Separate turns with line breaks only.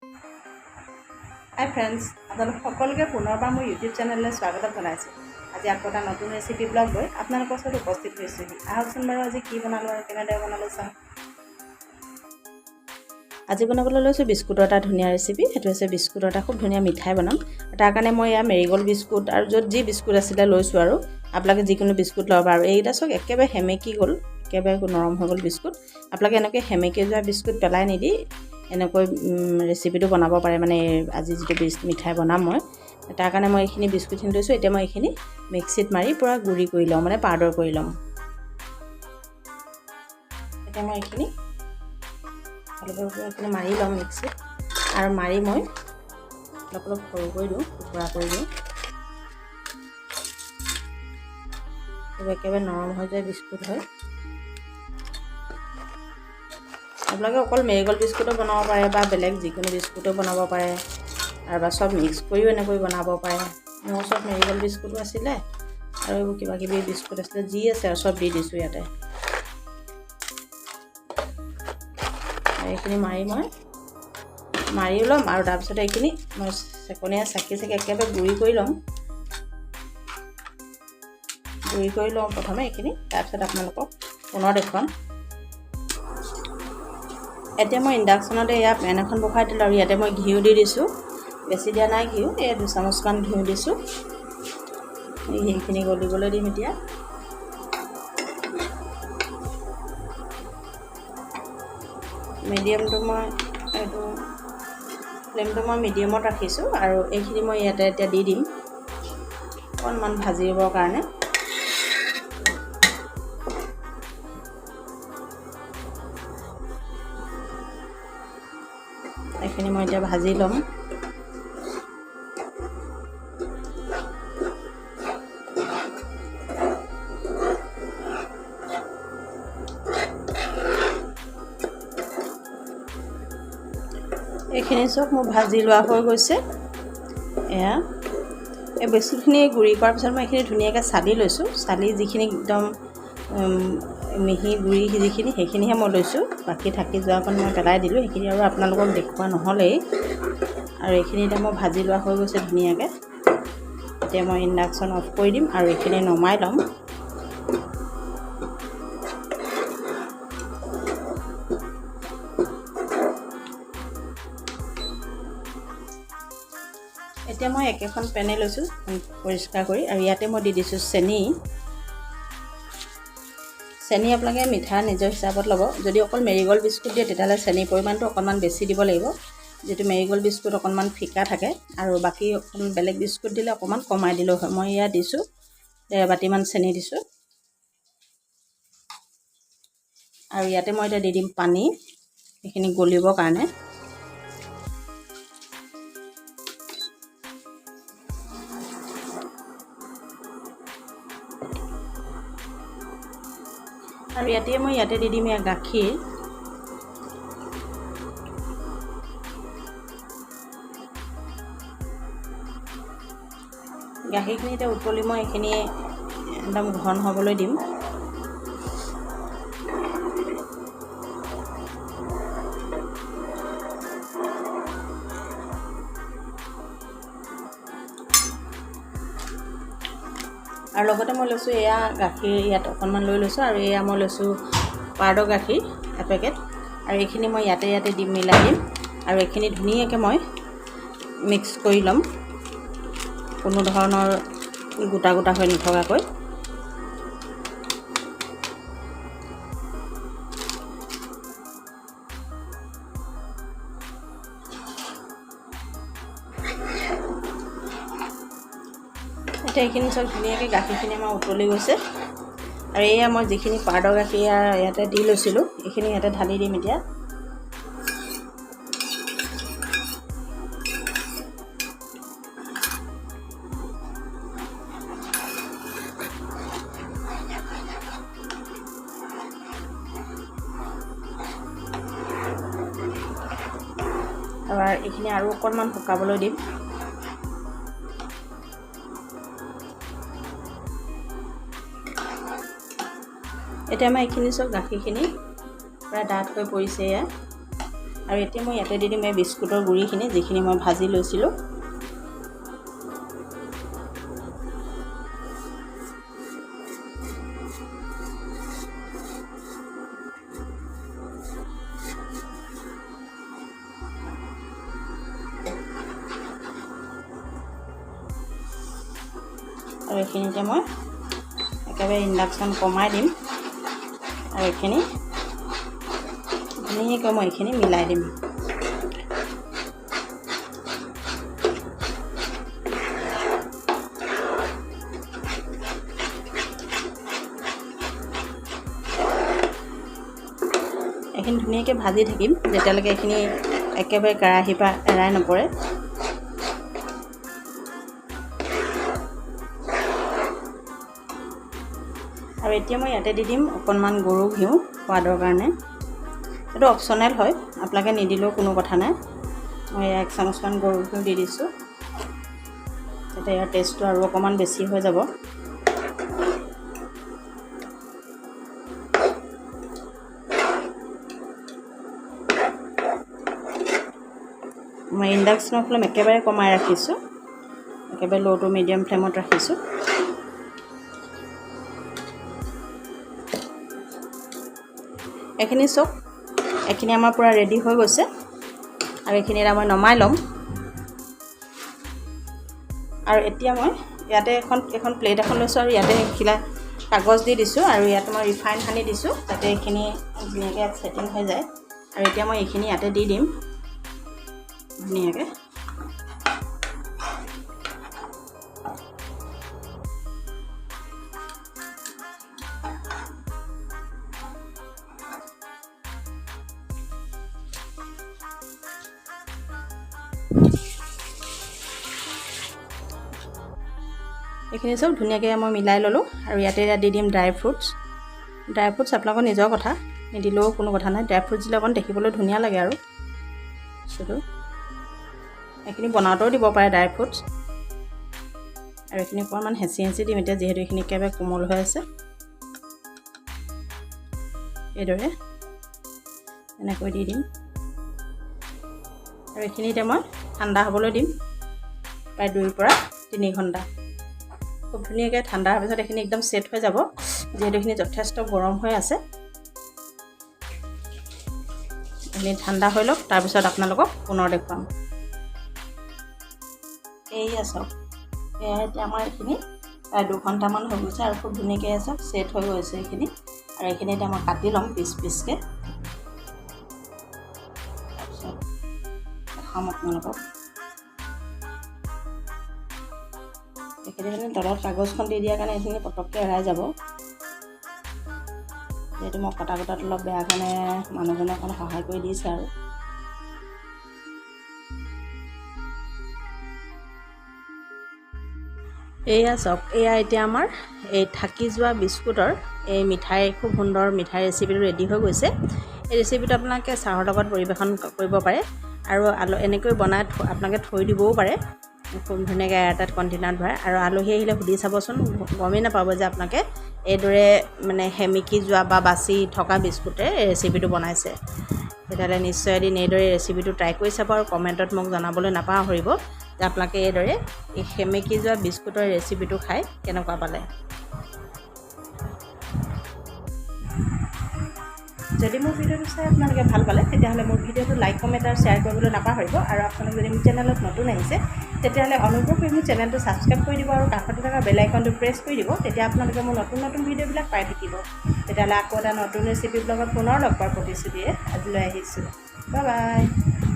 হাই friends, আপোনালোক সকলোকে পুনৰবাৰ মোৰ ইউটিউব চেনেললৈ স্বাগতম জনাইছোঁ। আজি আকৌ এটা নতুন ৰেচিপি ব্লগ লৈ আপোনালোকৰ ওচৰত উপস্থিত হৈছোঁহি। আহকচোন বাৰু আজি কি বনালোঁ আৰু কেনেদৰে বনালোঁ চাওঁ। আজি বনাবলৈ লৈছোঁ বিস্কুটৰ এটা ধুনীয়া ৰেচিপি। সেইটো হৈছে বিস্কুটৰ এটা খুব ধুনীয়া মিঠাই বনাম। তাৰ কাৰণে মই এয়া মেৰিগ'ল্ড বিস্কুট আৰু য'ত যি বিস্কুট আছিলে লৈছোঁ আৰু আপোনালোকে যিকোনো বিস্কুট ল'ব আৰু এইকেইটা চাওক একেবাৰে সেমেকি গ'ল, একেবাৰে নৰম হৈ গ'ল বিস্কুট। আপোনালোকে এনেকৈ সেমেকি যোৱা বিস্কুট পেলাই নিদি এনেকৈ ৰেচিপিটো বনাব পাৰে। মানে আজি যিটো মিঠাই বনাম মই, তাৰ কাৰণে মই এইখিনি বিস্কুটখিনি লৈছোঁ। এতিয়া মই এইখিনি মিক্সিত মাৰি পূৰা গুড়ি কৰি লওঁ, মানে পাউডাৰ কৰি ল'ম। এতিয়া মই এইখিনি এইখিনি মাৰি ল'ম মিক্সিত, আৰু মাৰি মই অলপ অলপ সৰু কৰি দিওঁ, টুকুৰা কৰি দিওঁ। একেবাৰে নৰম হৈ যায় বিস্কুট হয়। আপোনালোকে অকল মেৰিগ'ল্ড বিস্কুটো বনাব পাৰে বা বেলেগ যিকোনো বিস্কুটো বনাব পাৰে, আৰু বা চব মিক্স কৰিও এনেকৈ বনাব পাৰে। মোৰ ওচৰত মেৰিগ'ল্ড বিস্কুটো আছিলে আৰু এইবোৰ কিবা কিবি বিস্কুট আছিলে, যি আছে আৰু চব দি দিছোঁ ইয়াতে। এইখিনি মাৰি মই মাৰি ল'ম, আৰু তাৰপিছত এইখিনি মই চেকনিৰে চাকি একেবাৰে গুড়ি কৰি ল'ম। গুড়ি কৰি লওঁ প্ৰথমে এইখিনি, তাৰপিছত আপোনালোকক পুনৰ দেখুৱাম। এতিয়া মই ইণ্ডাকশ্যনতে এয়া পেন এখন বহাই দিলোঁ, আৰু ইয়াতে মই ঘিউ দি দিছোঁ। বেছি দিয়া নাই ঘিউ, এই 2 চামুচমান ঘিউ দিছোঁ। সেইখিনি গলিবলৈ দিম এতিয়া। মিডিয়ামটো মই এইটো ফ্লেমটো মই মিডিয়ামত ৰাখিছোঁ, আৰু এইখিনি মই ইয়াতে এতিয়া দি দিম অকণমান ভাজিবৰ কাৰণে। এইখিনি মই এতিয়া ভাজি ল'ম। এইখিনি চব মোৰ ভাজি লোৱা হৈ গৈছে। এয়া এই বেছিখিনি গুড়ি কৰাৰ পিছত মই এইখিনি ধুনীয়াকৈ চালি লৈছোঁ। চালি যিখিনি একদম মিহি গুড়ি যিখিনি, সেইখিনিহে মই লৈছোঁ। বাকী থাকি যোৱাকণ মই পেলাই দিলোঁ। সেইখিনি আৰু আপোনালোকক দেখুওৱা নহ'লেই। আৰু এইখিনি এতিয়া মই ভাজি লোৱা হৈ গৈছে ধুনীয়াকৈ। এতিয়া মই ইণ্ডাকশ্যন অফ কৰি দিম আৰু এইখিনি নমাই ল'ম। এতিয়া মই একেখন পেনে লৈছোঁ পৰিষ্কাৰ কৰি, আৰু ইয়াতে মই দি দিছোঁ চেনি। চেনি আপোনালোকে মিঠা নিজৰ হিচাপত ল'ব। যদি অকল মেৰিগ'ল্ড বিস্কুট দিয়ে তেতিয়াহ'লে চেনিৰ পৰিমাণটো অকণমান বেছি দিব লাগিব। যিটো মেৰিগ'ল্ড বিস্কুট অকণমান ফিকা থাকে, আৰু বাকী অকণমান বেলেগ বিস্কুট দিলে অকণমান কমাই দিলেও হয়। মই ইয়াত দিছোঁ 1 বাতিমান চেনি দিছোঁ, আৰু ইয়াতে মই এতিয়া দি দিম পানী এইখিনি গলিবৰ কাৰণে। আৰু ইয়াতে দি দিম এয়া গাখীৰ। গাখীৰখিনি এতিয়া উতলি মই এইখিনি একদম ঘন হ'বলৈ দিম। আৰু লগতে মই লৈছোঁ এয়া গাখীৰ, ইয়াত অকণমান লৈ লৈছোঁ, আৰু এয়া মই লৈছোঁ পাউডাৰ গাখীৰ এপেকেট, আৰু এইখিনি মই ইয়াতে দিম, মিলাই দিম। আৰু এইখিনি ধুনীয়াকৈ মই মিক্স কৰি ল'ম, কোনো ধৰণৰ গোটা গোটা হৈ নথকাকৈ। এতিয়া এইখিনি চব ধুনীয়াকৈ গাখীৰখিনি আমাৰ উতলি গৈছে, আৰু এয়া মই যিখিনি পাউডাৰ গাখীৰ ইয়াতে দি লৈছিলোঁ এইখিনি ইয়াতে ঢালি দিম এতিয়া। আৰু এইখিনি আৰু অকণমান শুকাবলৈ দিম। এতিয়া আমাৰ এইখিনি চব গাখীৰখিনি প্ৰায় ডাঠ হৈ পৰিছে। এয়া আৰু এতিয়া মই ইয়াতে দি দিম এই বিস্কুটৰ গুড়িখিনি যিখিনি মই ভাজি লৈছিলোঁ। আৰু এইখিনিতে মই একেবাৰে ইণ্ডাকশ্যন কমাই দিম আৰু এইখিনি ধুনীয়াকৈ মই এইখিনি মিলাই দিম। এইখিনি ধুনীয়াকৈ ভাজি থাকিম যেতিয়ালৈকে এইখিনি একেবাৰে কেৰাহীৰ পৰা এৰাই নপৰে। আৰু এতিয়া মই ইয়াতে দি দিম অকণমান গৰু ঘিউ সোৱাদৰ কাৰণে। এইটো অপশ্যনেল হয়, আপোনালোকে নিদিলেও কোনো কথা নাই। মই 1 চামুচমান গৰু ঘিউ দি দিছোঁ, যাতে ইয়াৰ টেষ্টটো আৰু অকণমান বেছি হৈ যাব। মই ইণ্ডাকশ্যনৰ ফ্লেম একেবাৰে কমাই ৰাখিছোঁ, একেবাৰে ল' টু মিডিয়াম ফ্লেমত ৰাখিছোঁ। এইখিনি চাওক, এইখিনি আমাৰ পূৰা ৰেডি হৈ গৈছে আৰু এইখিনি এটা মই নমাই ল'ম। আৰু এতিয়া মই ইয়াতে এখন প্লেট এখন লৈছোঁ আৰু ইয়াতে শিলা কাগজ দি দিছোঁ আৰু ইয়াতে মই ৰিফাইন সানি দিছোঁ যাতে এইখিনি ধুনীয়াকৈ ছেটিং হৈ যায়। আৰু এতিয়া মই এইখিনি ইয়াতে দি দিম ধুনীয়াকৈ। এইখিনি চব ধুনীয়াকৈ মই মিলাই ল'লোঁ আৰু ইয়াতে দি দিম ড্ৰাই ফ্ৰুটছ। ড্ৰাই ফ্ৰুটছ আপোনালোকৰ নিজৰ কথা, নিদিলেও কোনো কথা নাই। ড্ৰাই ফ্ৰুটছ দিলে অকণ দেখিবলৈ ধুনীয়া লাগে আৰু বস্তুটো। এইখিনি বনাওঁতেও দিব পাৰে ড্ৰাই ফ্ৰুটছ। আৰু এইখিনি অকণমান হেঁচি দিম এতিয়া, যিহেতু এইখিনি একেবাৰে কোমল হৈ আছে। এইদৰে এনেকৈ দি দিম আৰু এইখিনি এতিয়া মই ঠাণ্ডা হ'বলৈ দিম প্ৰায় 2 পৰা 3 ঘণ্টা। খুব ধুনীয়াকৈ ঠাণ্ডা হোৱাৰ পিছত এইখিনি একদম ছেট হৈ যাব, যিহেতু এইখিনি যথেষ্ট গৰম হৈ আছে। এইখিনি ঠাণ্ডা হৈ লওক, তাৰপিছত আপোনালোকক পুনৰ দেখুৱাম। এয়া চাওক, এয়া এতিয়া আমাৰ এইখিনি প্ৰায় 2 ঘণ্টামান হৈ গৈছে আৰু খুব ধুনীয়াকৈ চাওক ছেট হৈ গৈছে এইখিনি। আৰু এইখিনি এতিয়া মই কাটি ল'ম পিচকৈ। তাৰপিছত দেখাম আপোনালোকক। এইখিনি মানে তলত কাগজখন দি দিয়াৰ কাৰণে এইখিনি পটককৈ এৰাই যাব। যিহেতু মই কটাত অলপ বেয়া কাৰণে মানুহজনে অকণ সহায় কৰি দিছে আৰু। এয়া চাওক, এয়া এতিয়া আমাৰ এই থাকি যোৱা বিস্কুটৰ এই মিঠাই, খুব সুন্দৰ মিঠাই ৰেচিপিটো ৰেডি হৈ গৈছে। এই ৰেচিপিটো আপোনালোকে চাহৰ লগত পৰিৱেশন কৰিব পাৰে আৰু এনেকৈ বনাই আপোনালোকে থৈ দিবও পাৰে খুব ধুনীয়াকৈ এয়াৰটাইট কণ্টেইনাৰত ভৰাই। আৰু আলহী আহিলে সুধি চাবচোন, গমেই নাপাব যে আপোনালোকে এইদৰে মানে সেমিকি যোৱা বা বাচি থকা বিস্কুটেৰে এই ৰেচিপিটো বনাইছে। তেতিয়াহ'লে নিশ্চয় এদিন এইদৰে ৰেচিপিটো ট্ৰাই কৰি চাব আৰু কমেণ্টত মোক জনাবলৈ নাপাহৰিব যে আপোনালোকে এইদৰে এই সেমেকি যোৱা বিস্কুটৰ ৰেচিপিটো খাই কেনেকুৱা পালে। যদি মোৰ ভিডিঅ'টো চাই আপোনালোকে ভাল পালে তেতিয়াহ'লে মোৰ ভিডিঅ'টো লাইক, কমেণ্ট আৰু শ্বেয়াৰ কৰিবলৈ নাপাহৰিব। আৰু আপোনালোকে যদি মোৰ চেনেলত নতুন আহিছে তেতিয়াহ'লে অনুগ্ৰহ কৰি মোৰ চেনেলটো ছাবস্ক্ৰাইব কৰি দিব আৰু কাষতে থকা বেল আইকনটো প্ৰেছ কৰি দিব। তেতিয়া আপোনালোকে মোৰ নতুন ভিডিঅ'বিলাক পাই থাকিব। তেতিয়াহ'লে আকৌ এটা নতুন ৰেচিপি ব্লগত পুনৰ লগ পোৱাৰ প্ৰতিশ্ৰুতিৰে আজিলৈ আহিছোঁ। Bye bye.